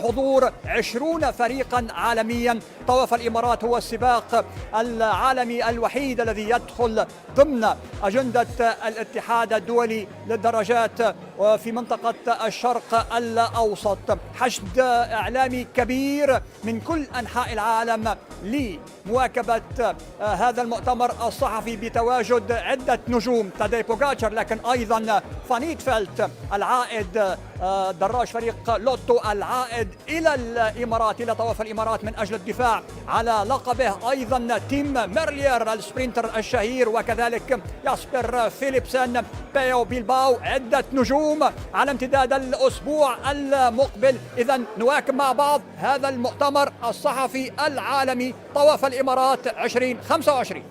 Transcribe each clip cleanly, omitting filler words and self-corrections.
بحضور 20 فريقا عالميا. طواف الإمارات هو السباق العالمي الوحيد الذي يدخل ضمن أجندة الاتحاد الدولي للدراجات في منطقة الشرق الأوسط. حشد إعلامي كبير من كل أنحاء العالم لمواكبة هذا المؤتمر الصحفي بتواجد عدة نجوم، تادي بوغاتشر، لكن أيضا فانيت فيلت العائد، دراج فريق لوتو العائد إلى الإمارات، إلى طواف الإمارات من أجل الدفاع على لقبه، أيضا تيم ميرلير السبرينتر الشهير، وكذلك ياسبر فيليبسن، بيو بيلباو، عدة نجوم على امتداد الأسبوع المقبل. إذا نواكب مع بعض هذا المؤتمر الصحفي العالمي طواف الإمارات 2025.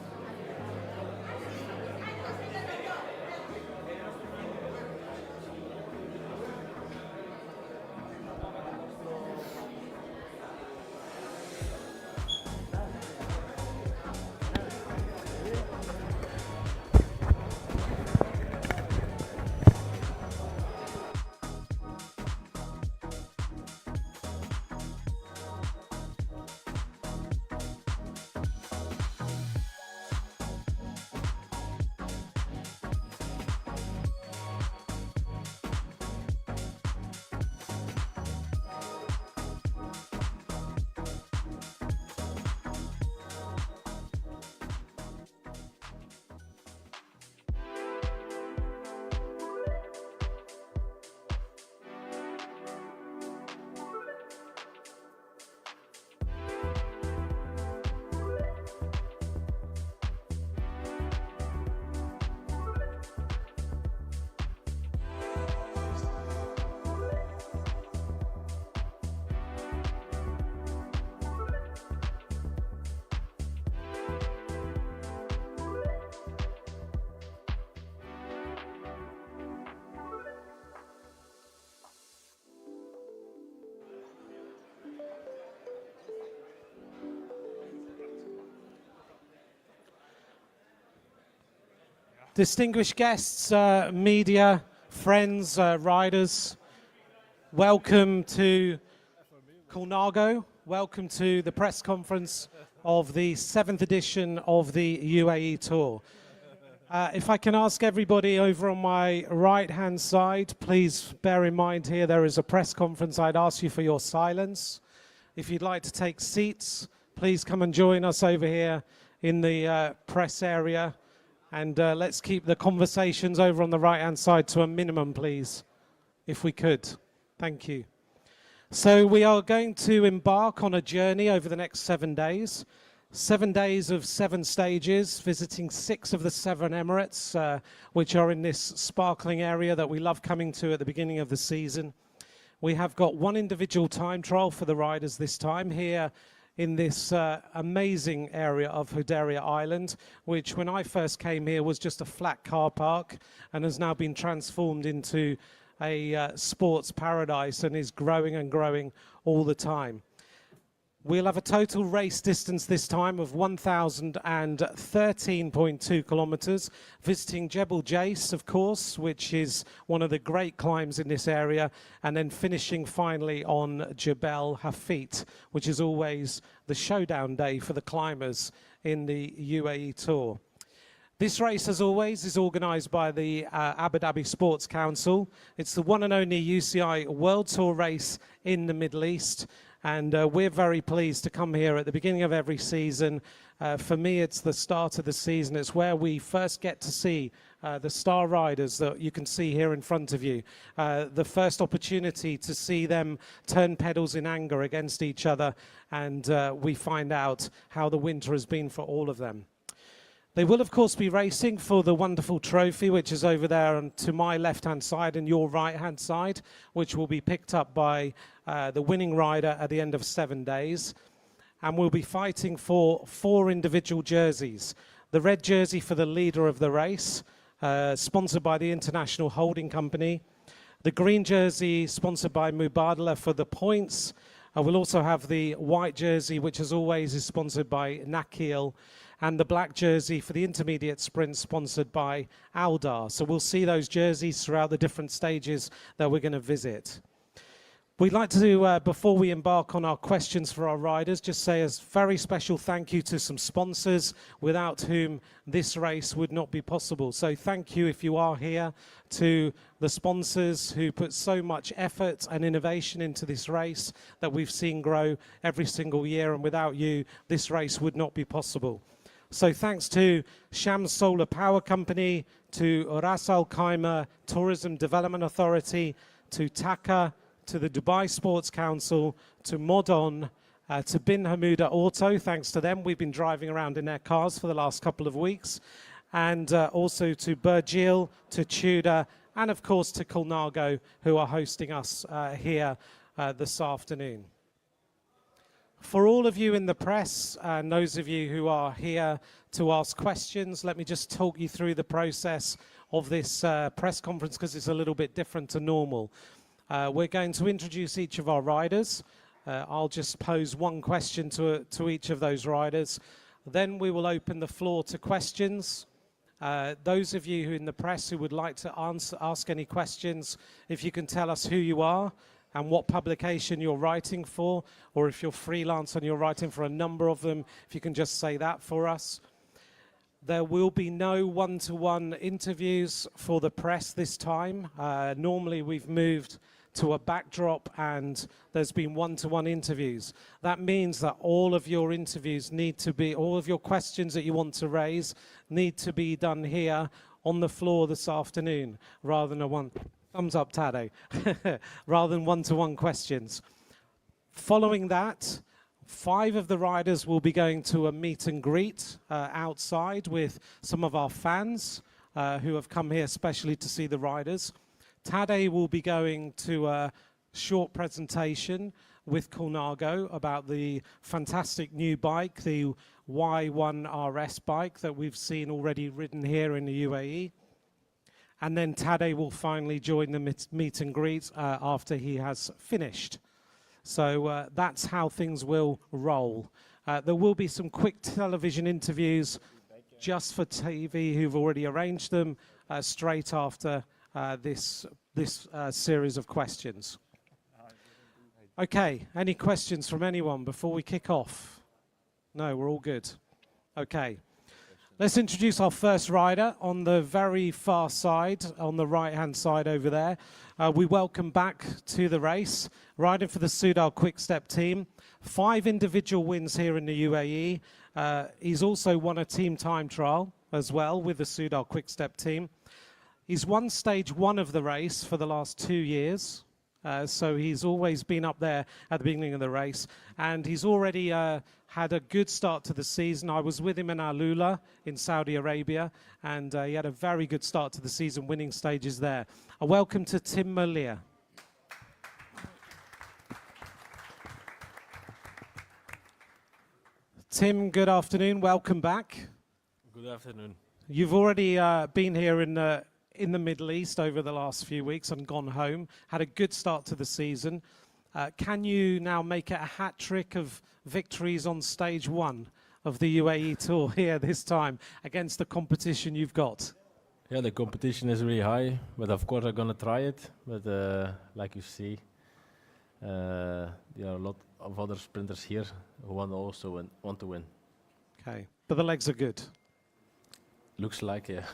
Distinguished guests, media, friends, riders, welcome to Colnago. Welcome to the press conference of the 7th edition of the UAE Tour. If I can ask everybody over on my right-hand side, please bear in mind here there is a press conference. I'd ask you for your silence. If you'd like to take seats, please come and join us over here in the press area. And let's keep the conversations over on the right-hand side to a minimum, please, if we could. Thank you. So we are going to embark on a journey over the next 7 days. 7 days of 7 stages, visiting 6 of the 7 Emirates, which are in this sparkling area that we love coming to at the beginning of the season. We have got 1 individual time trial for the riders this time here in this amazing area of Hudaria Island, which when I first came here was just a flat car park and has now been transformed into a sports paradise and is growing and growing all the time. We'll have a total race distance this time of 1,013.2 kilometers, visiting Jebel Jais, of course, which is one of the great climbs in this area, and then finishing finally on Jebel Hafit, which is always the showdown day for the climbers in the UAE Tour. This race, as always, is organised by the Abu Dhabi Sports Council. It's the one and only UCI World Tour race in the Middle East. And we're very pleased to come here at the beginning of every season. For me, it's the start of the season. It's where we first get to see the star riders that you can see here in front of you. The first opportunity to see them turn pedals in anger against each other. And we find out how the winter has been for all of them. They will, of course, be racing for the wonderful trophy, which is over there and to my left-hand side and your right-hand side, which will be picked up by the winning rider at the end of 7 days. And we'll be fighting for 4 individual jerseys. The red jersey for the leader of the race, sponsored by the International Holding Company. The green jersey, sponsored by Mubadala for the points. We'll also have the white jersey, which as always is sponsored by Nakil. And the black jersey for the intermediate sprint sponsored by Aldar. So we'll see those jerseys throughout the different stages that we're going to visit. We'd like to, before we embark on our questions for our riders, just say a very special thank you to some sponsors without whom this race would not be possible. So thank you, if you are here, to the sponsors who put so much effort and innovation into this race that we've seen grow every single year, and without you, this race would not be possible. So thanks to Shams Solar Power Company, to Ras Al Khaimah Tourism Development Authority, to TACA, to the Dubai Sports Council, to Modon, to Bin Hamuda Auto. Thanks to them, we've been driving around in their cars for the last couple of weeks. And also to Burjeel, to Tudor, and of course to Colnago, who are hosting us here this afternoon. For all of you in the press and those of you who are here to ask questions, let me just talk you through the process of this press conference, because it's a little bit different to normal. We're going to introduce each of our riders. I'll just pose one question to each of those riders. Then we will open the floor to questions. Those of you who in the press who would like to ask any questions, if you can tell us who you are and what publication you're writing for, or if you're freelance and you're writing for a number of them, if you can just say that for us. There will be no one-to-one interviews for the press this time. Normally we've moved to a backdrop and there's been one-to-one interviews. That means that all of your interviews need to be, all of your questions that you want to raise need to be done here on the floor this afternoon, rather than thumbs up, Tade, rather than one-to-one questions. Following that, 5 of the riders will be going to a meet and greet outside with some of our fans who have come here especially to see the riders. Tade will be going to a short presentation with Colnago about the fantastic new bike, the Y1 RS bike that we've seen already ridden here in the UAE. And then Tade will finally join the meet and greet after he has finished. So that's how things will roll. There will be some quick television interviews just for TV who've already arranged them straight after this series of questions. Okay, any questions from anyone before we kick off? No, we're all good. Okay. Let's introduce our first rider on the very far side, on the right-hand side over there. We welcome back to the race, riding for the Soudal Quick Step team. 5 individual wins here in the UAE. He's also won a team time trial as well with the Soudal Quick Step team. He's won stage 1 of the race for the last 2 years. So he's always been up there at the beginning of the race. And he's already had a good start to the season. I was with him in Alula in Saudi Arabia, and he had a very good start to the season, winning stages there. A welcome to Tim Merlier. Tim, good afternoon. Welcome back. Good afternoon. You've already been here in the Middle East over the last few weeks and gone home. Had a good start to the season. Can you now make it a hat trick of victories on stage 1 of the UAE Tour here this time against the competition you've got? Yeah, the competition is really high, but of course I'm gonna try it. But like you see, there are a lot of other sprinters here who want to win. Okay, but the legs are good. Looks like, yeah.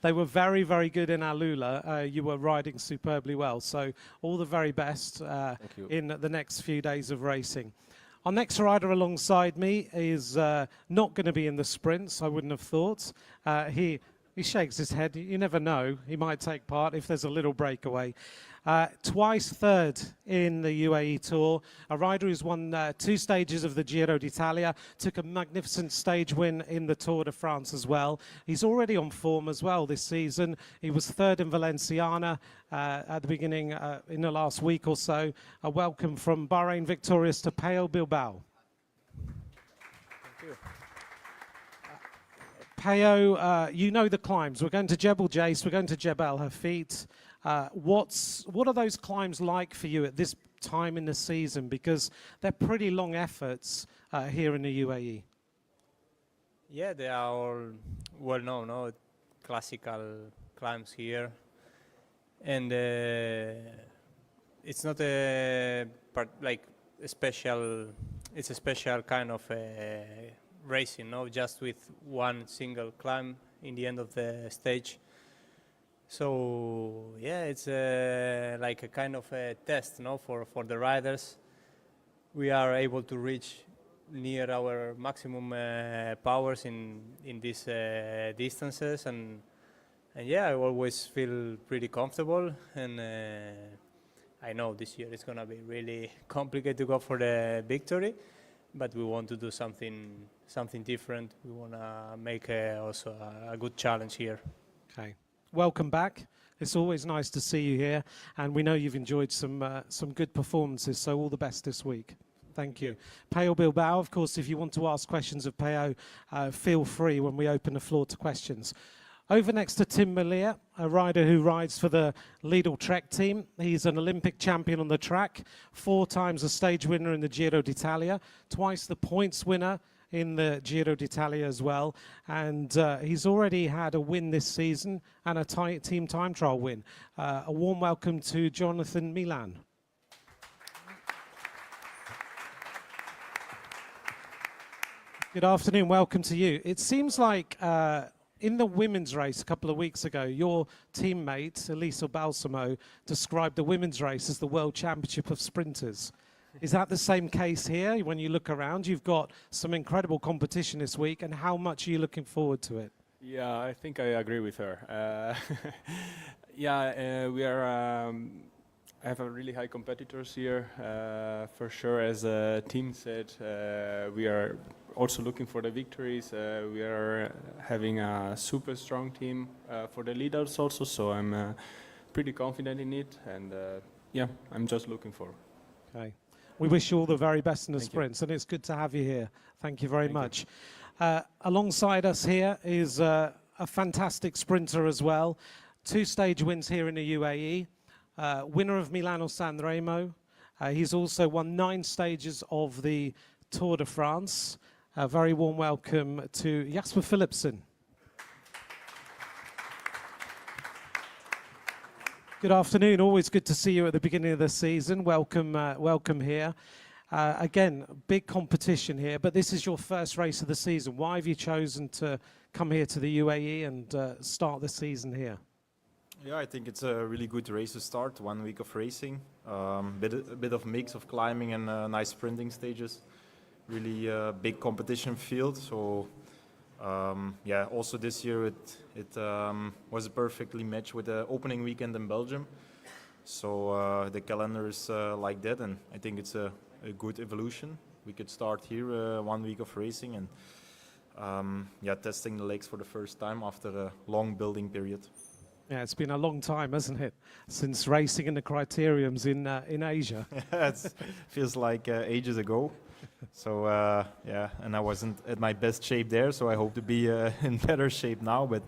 They were very, very good in Alula. You were riding superbly well. So all the very best in the next few days of racing. Our next rider alongside me is not going to be in the sprints, I wouldn't have thought. He shakes his head. You never know. He might take part if there's a little breakaway. Twice third in the UAE Tour. A rider who's won 2 stages of the Giro d'Italia. Took a magnificent stage win in the Tour de France as well. He's already on form as well this season. He was 3rd in Valenciana at the beginning in the last week or so. A welcome from Bahrain Victorious to Peyo Bilbao. Thank you. Peyo, you know the climbs. We're going to Jebel Jais, we're going to Jebel Hafit. What are those climbs like for you at this time in the season? Because they're pretty long efforts here in the UAE. Yeah, they are all well known, no? Classical climbs here. And it's not a part like a special. It's a special kind of racing, no, just with one single climb in the end of the stage. So yeah, it's like a kind of a test, no, for the riders. We are able to reach near our maximum powers in these distances, and yeah, I always feel pretty comfortable, and I know this year it's gonna be really complicated to go for the victory, but we want to do something different. We wanna make also a good challenge here. Okay, welcome back. It's always nice to see you here, and we know you've enjoyed some good performances, so all the best this week. Thank you. Peo Bilbao, of course, if you want to ask questions of Peo, feel free when we open the floor to questions. Over next to Tim Malia, a rider who rides for the Lidl Trek team. He's an Olympic champion on the track, 4 times a stage winner in the Giro d'Italia, twice the points winner in the Giro d'Italia as well. And he's already had a win this season and a team time trial win. A warm welcome to Jonathan Milan. Good afternoon, welcome to you. It seems like in the women's race a couple of weeks ago, your teammate, Elisa Balsamo, described the women's race as the World Championship of Sprinters. Is that the same case here? When you look around, you've got some incredible competition this week, and how much are you looking forward to it? Yeah, I think I agree with her. We are. I have a really high competitors here, for sure. As a team said, we are also looking for the victories. We are having a super strong team for the leaders also, so I'm pretty confident in it, and I'm just looking forward. Okay. We wish you all the very best in the sprints, and it's good to have you here. Thank you very much. Alongside us here is a fantastic sprinter as well. 2 stage wins here in the UAE. Winner of Milano-San Remo. He's also won 9 stages of the Tour de France. A very warm welcome to Jasper Philipsen. Good afternoon. Always good to see you at the beginning of the season. Welcome, welcome here. Again, big competition here, but this is your first race of the season. Why have you chosen to come here to the UAE and start the season here? Yeah, I think it's a really good race to start. 1 week of racing, a bit of mix of climbing and nice sprinting stages. Really big competition field. So also this year it was perfectly matched with the opening weekend in Belgium. So the calendar is like that, and I think it's a good evolution. We could start here 1 week of racing and testing the legs for the first time after a long building period. Yeah, it's been a long time, hasn't it, since racing in the criteriums in Asia. It feels like ages ago. So and I wasn't at my best shape there, so I hope to be in better shape now. But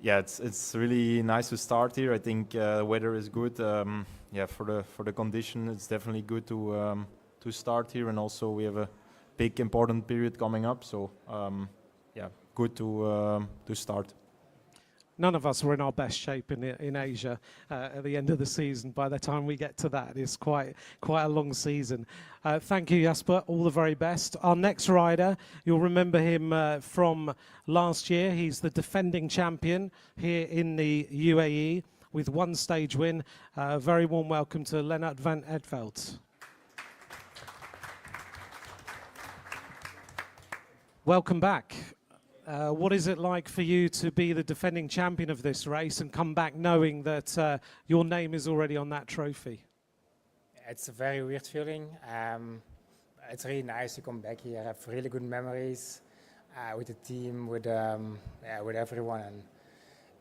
it's really nice to start here. I think the weather is good. For the condition, it's definitely good to start here, and also we have a big important period coming up. So good to start. None of us were in our best shape in Asia at the end of the season. By the time we get to that, it's quite a long season. Thank you, Jasper. All the very best. Our next rider, you'll remember him from last year. He's the defending champion here in the UAE with 1 stage win. Very warm welcome to Lennart van Edveld. Welcome back. What is it like for you to be the defending champion of this race and come back knowing that your name is already on that trophy? It's a very weird feeling. It's really nice to come back here. I have really good memories with the team, with everyone, and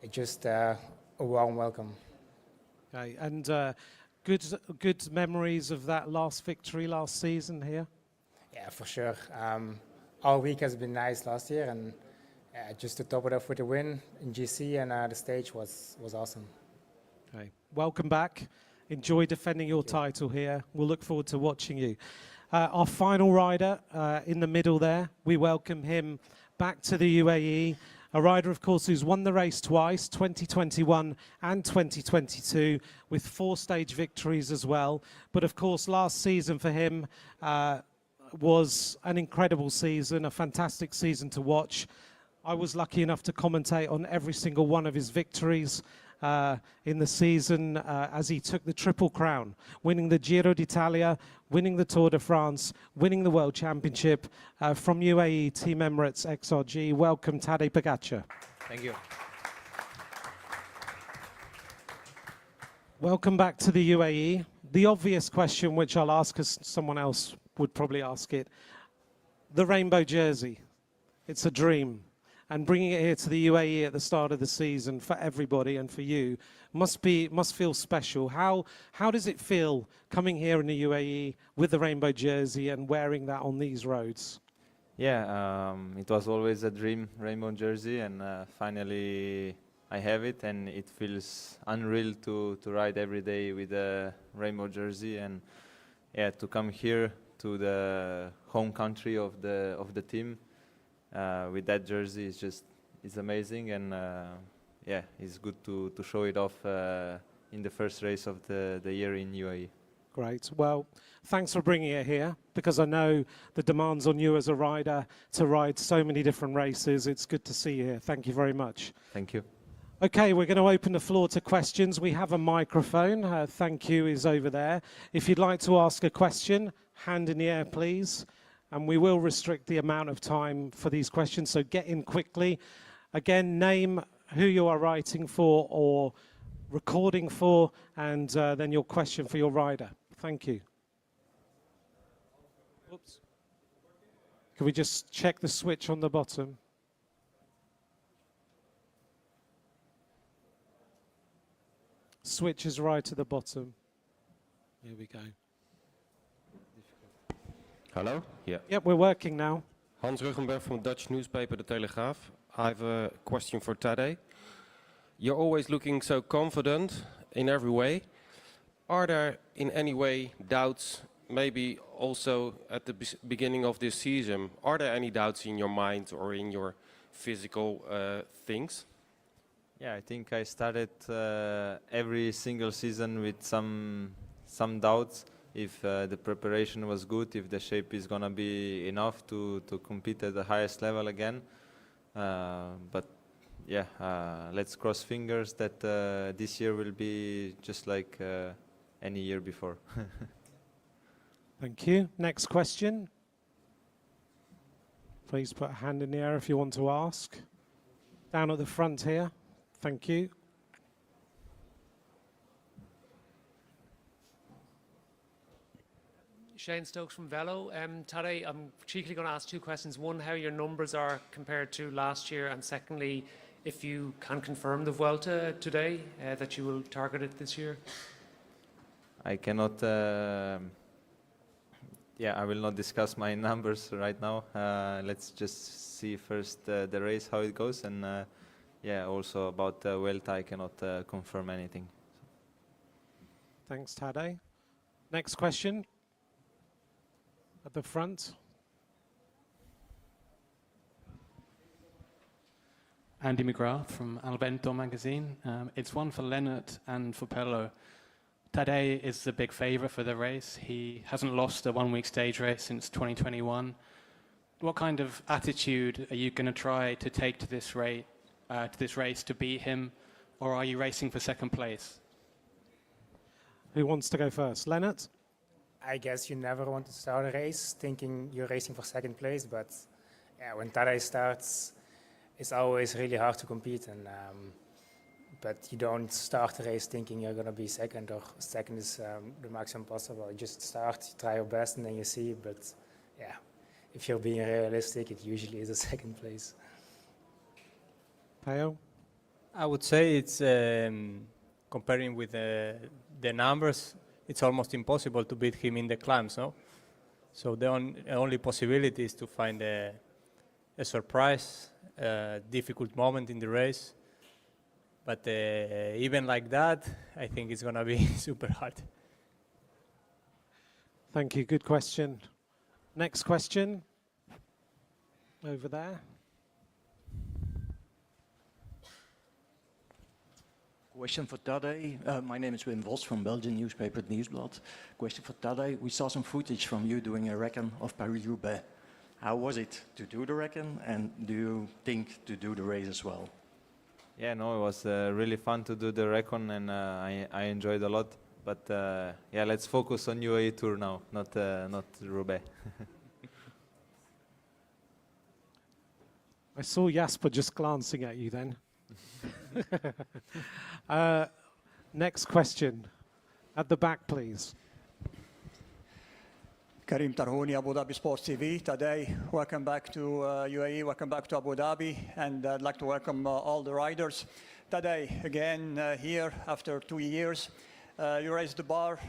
it's just a warm welcome. Okay, and good memories of that last victory last season here? Yeah, for sure. Our week has been nice last year, and just to top it off with a win in GC, and the stage was awesome. Okay, welcome back. Enjoy defending your title here. We'll look forward to watching you. Our final rider in the middle there, we welcome him back to the UAE, A rider, of course, who's won the race twice, 2021 and 2022, with 4-stage victories as well. But of course, last season for him was an incredible season, a fantastic season to watch. I was lucky enough to commentate on every single one of his victories in the season as he took the Triple Crown, winning the Giro d'Italia, winning the Tour de France, winning the World Championship from UAE Team Emirates XRG. Welcome, Tadej Pogačar. Thank you. Welcome back to the UAE. The obvious question, which I'll ask as someone else would probably ask it, the rainbow jersey. It's a dream. And bringing it here to the UAE at the start of the season for everybody and for you must feel special. How does it feel coming here in the UAE with the rainbow jersey and wearing that on these roads? Yeah, it was always a dream, rainbow jersey, and finally I have it, and it feels unreal to ride every day with a rainbow jersey, and yeah, to come here to the home country of the team with that jersey is just, it's amazing, and yeah, it's good to show it off in the first race of the year in UAE. Great. Well, thanks for bringing it here, because I know the demands on you as a rider to ride so many different races. It's good to see you here. Thank you very much. Thank you. Okay, we're going to open the floor to questions. We have a microphone. Thank you is over there. If you'd like to ask a question, hand in the air, please. And we will restrict the amount of time for these questions, so get in quickly. Again, name who you are writing for or recording for, and then your question for your rider. Thank you. Oops. Can we just check the switch on the bottom? Switch is right at the bottom. Here we go. Hello? Yeah. Yep, we're working now. Hans Ruggenberg from Dutch newspaper De Telegraaf. I have a question for Tadej. You're always looking so confident in every way. Are there in any way doubts, maybe also at the beginning of this season? Are there any doubts in your mind or in your physical things? Yeah, I think I started every single season with some doubts if the preparation was good, if the shape is gonna be enough to compete at the highest level again. But yeah, let's cross fingers that this year will be just like any year before. Thank you. Next question. Please put a hand in the air if you want to ask. Down at the front here. Thank you. Shane Stokes from Velo. Tadej, I'm cheekily going to ask two questions. One, how your numbers are compared to last year, and secondly, if you can confirm the Vuelta today, that you will target it this year. I cannot, yeah, I will not discuss my numbers right now. Let's just see first the race, how it goes, and yeah, also about Vuelta, I cannot confirm anything. Thanks, Tadej. Next question. At the front. Andy McGrath from Albento magazine. It's one for Lennart and for Pello. Tadej is the big favourite for the race. He hasn't lost a one-week stage race since 2021. What kind of attitude are you going to try to take to this race to beat him, or are you racing for second place? Who wants to go first? Lennart? I guess you never want to start a race thinking you're racing for second place, but yeah, when Tadej starts, it's always really hard to compete. And but you don't start a race thinking you're going to be second, or second is the maximum possible. You just start, you try your best, and then you see. But yeah, if you're being realistic, it usually is a second place. Peo? I would say it's comparing with the numbers. It's almost impossible to beat him in the climbs, no? So the only possibility is to find a surprise, a difficult moment in the race. But even like that, I think it's going to be super hard. Thank you. Good question. Next question. Over there. Question for Tadej. My name is Wim Vos from Belgian newspaper Het Nieuwsblad. Question for Tadej. We saw some footage from you doing a recon of Paris-Roubaix. How was it to do the recon, and do you think to do the race as well? Yeah, no, it was really fun to do the recon, and I enjoyed a lot. But yeah, let's focus on UAE Tour now, not Roubaix. I saw Jasper just glancing at you then. Next question. At the back, please. Karim Tarhouni, Abu Dhabi Sports TV. Today, welcome back to UAE, welcome back to Abu Dhabi, and I'd like to welcome all the riders. Today, again, here after 2 years, you raised the bar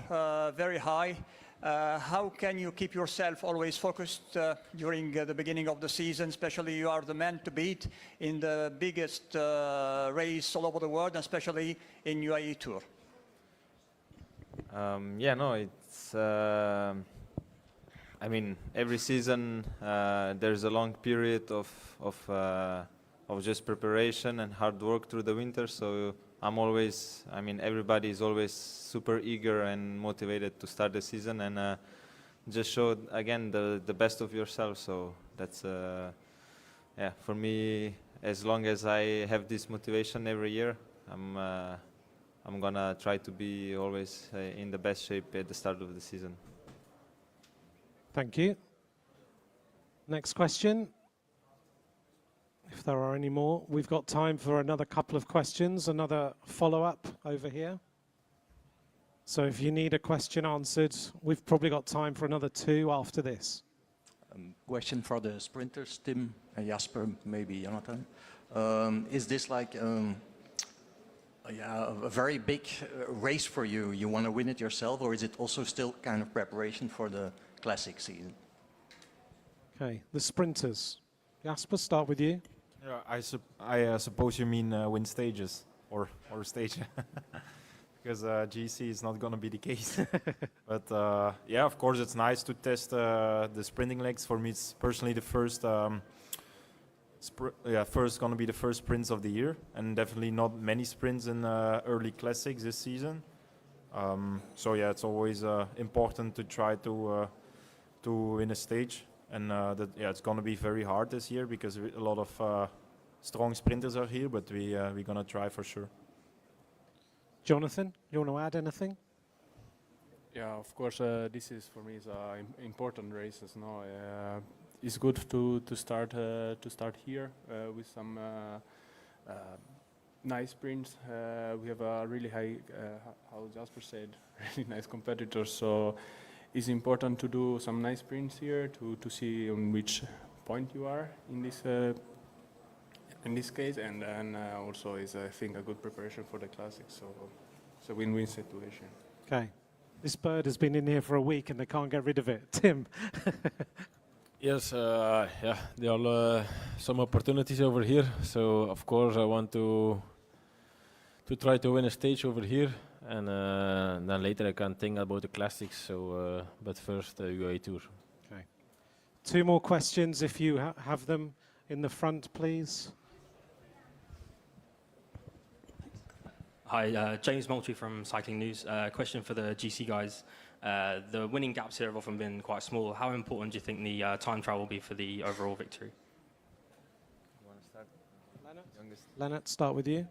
very high. How can you keep yourself always focused during the beginning of the season, especially you are the man to beat in the biggest race all over the world, especially in UAE Tour? Yeah, no, it's... I mean, every season there's a long period of just preparation and hard work through the winter, so I'm always, I mean, everybody is always super eager and motivated to start the season and just show again the best of yourself. So that's, yeah, for me, as long as I have this motivation every year, I'm gonna try to be always in the best shape at the start of the season. Thank you. Next question. If there are any more, we've got time for another couple of questions, another follow-up over here. So if you need a question answered, we've probably got time for another 2 after this. Question for the sprinters, Tim, Jasper, maybe Jonathan. Is this like yeah, a very big race for you? You want to win it yourself, or is it also still kind of preparation for the classic season? Okay, the sprinters. Jasper, start with you. Yeah, I suppose you mean win stages or stage, because GC is not going to be the case. But yeah, of course, it's nice to test the sprinting legs. For me, it's personally the first. First going to be the first sprints of the year, and definitely not many sprints in early classics this season. So yeah, it's always important to try to win a stage. And yeah, it's going to be very hard this year because a lot of strong sprinters are here, but we're going to try for sure. Jonathan, you want to add anything? Yeah, of course, this is for me is important races. No, it's good to start here with some nice sprints. We have a really high, how Jasper said, really nice competitors. So it's important to do some nice sprints here to see on which point you are in this case, and then also is I think a good preparation for the classics. So it's a win-win situation. Okay, this bird has been in here for a week and they can't get rid of it. Tim. Yes, yeah, there are some opportunities over here. So of course I want to try to win a stage over here. And then later I can think about the classics. So, but first UAE Tour. Okay. 2 more questions, if you have them in the front, please. Hi, James Moultrie from Cycling News. Question for the GC guys. The winning gaps here have often been quite small. How important do you think the time trial will be for the overall victory? You want to start? Lennart, start with you.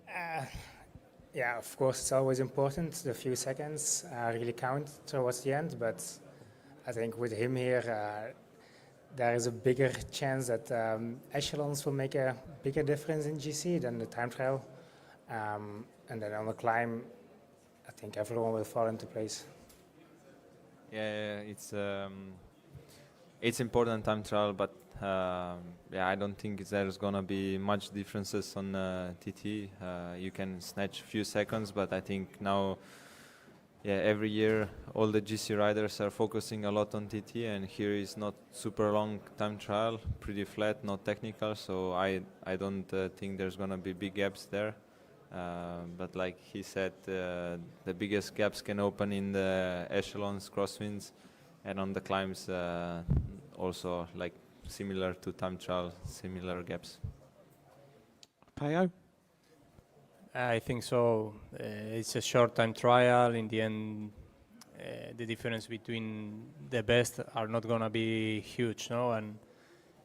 Yeah, of course, it's always important. The few seconds really count towards the end, but I think with him here, there is a bigger chance that echelons will make a bigger difference in GC than the time trial. And then on the climb, I think everyone will fall into place. Yeah, it's important time trial, but yeah, I don't think there's gonna be much differences on TT. You can snatch a few seconds, but I think now, yeah, every year all the GC riders are focusing a lot on TT, and here is not super long time trial, pretty flat, not technical. So I don't think there's gonna be big gaps there. But like he said, the biggest gaps can open in the echelons, crosswinds, and on the climbs also like similar to time trial, similar gaps. Peo? I think so. It's a short time trial. In the end, the difference between the best are not going to be huge, no? And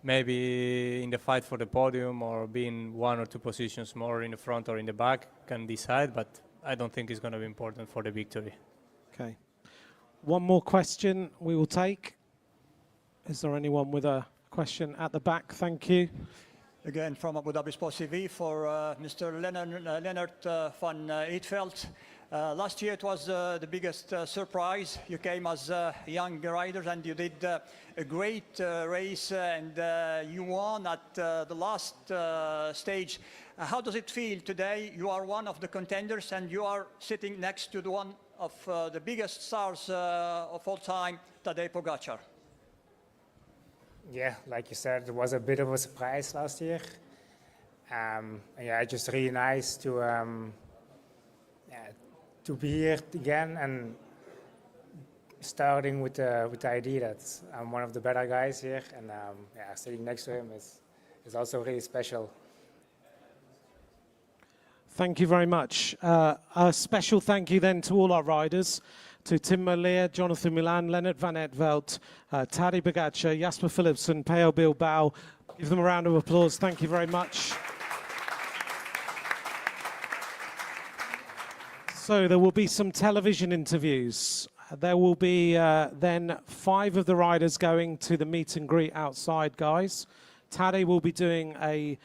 maybe in the fight for the podium or being 1 or 2 positions more in the front or in the back can decide, but I don't think it's going to be important for the victory. Okay. One more question we will take. Is there anyone with a question at the back? Thank you. Again, from Abu Dhabi Sports TV for Mr. Leonard van Eetveld. Last year it was the biggest surprise. You came as young riders and you did a great race and you won at the last stage. How does it feel today? You are one of the contenders and you are sitting next to the one of the biggest stars of all time, Tadej Pogacar. Yeah, like you said, it was a bit of a surprise last year. Yeah, just really nice to be here again and starting with the idea that I'm one of the better guys here, and yeah, sitting next to him is also really special. Thank you very much. A special thank you then to all our riders, to Tim Merlier, Jonathan Milan, Leonard van Eetveld, Tadej Pogacar, Jasper Philipsen, Peo Bilbao. Give them a round of applause. Thank you very much. So there will be some television interviews. There will be then 5 of the riders going to the meet and greet outside, guys. Tadej will be doing a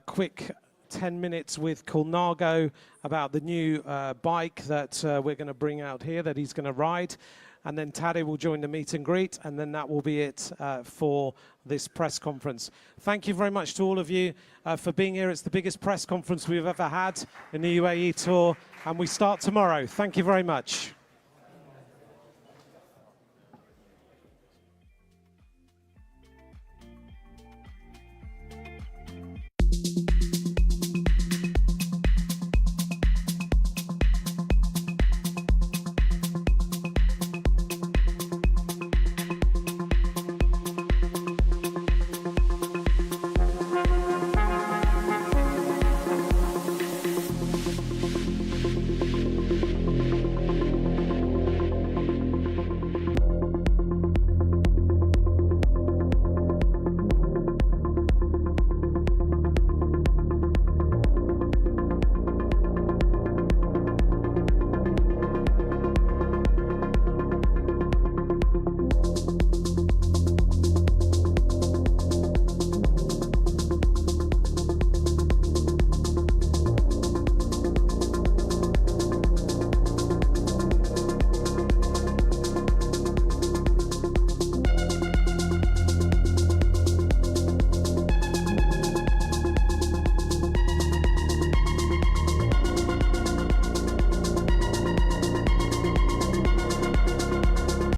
quick 10 minutes with Colnago about the new bike that we're going to bring out here that he's going to ride. And then Tadej will join the meet and greet, and then that will be it for this press conference. Thank you very much to all of you for being here. It's the biggest press conference we've ever had in the UAE Tour, and we start tomorrow. Thank you very much.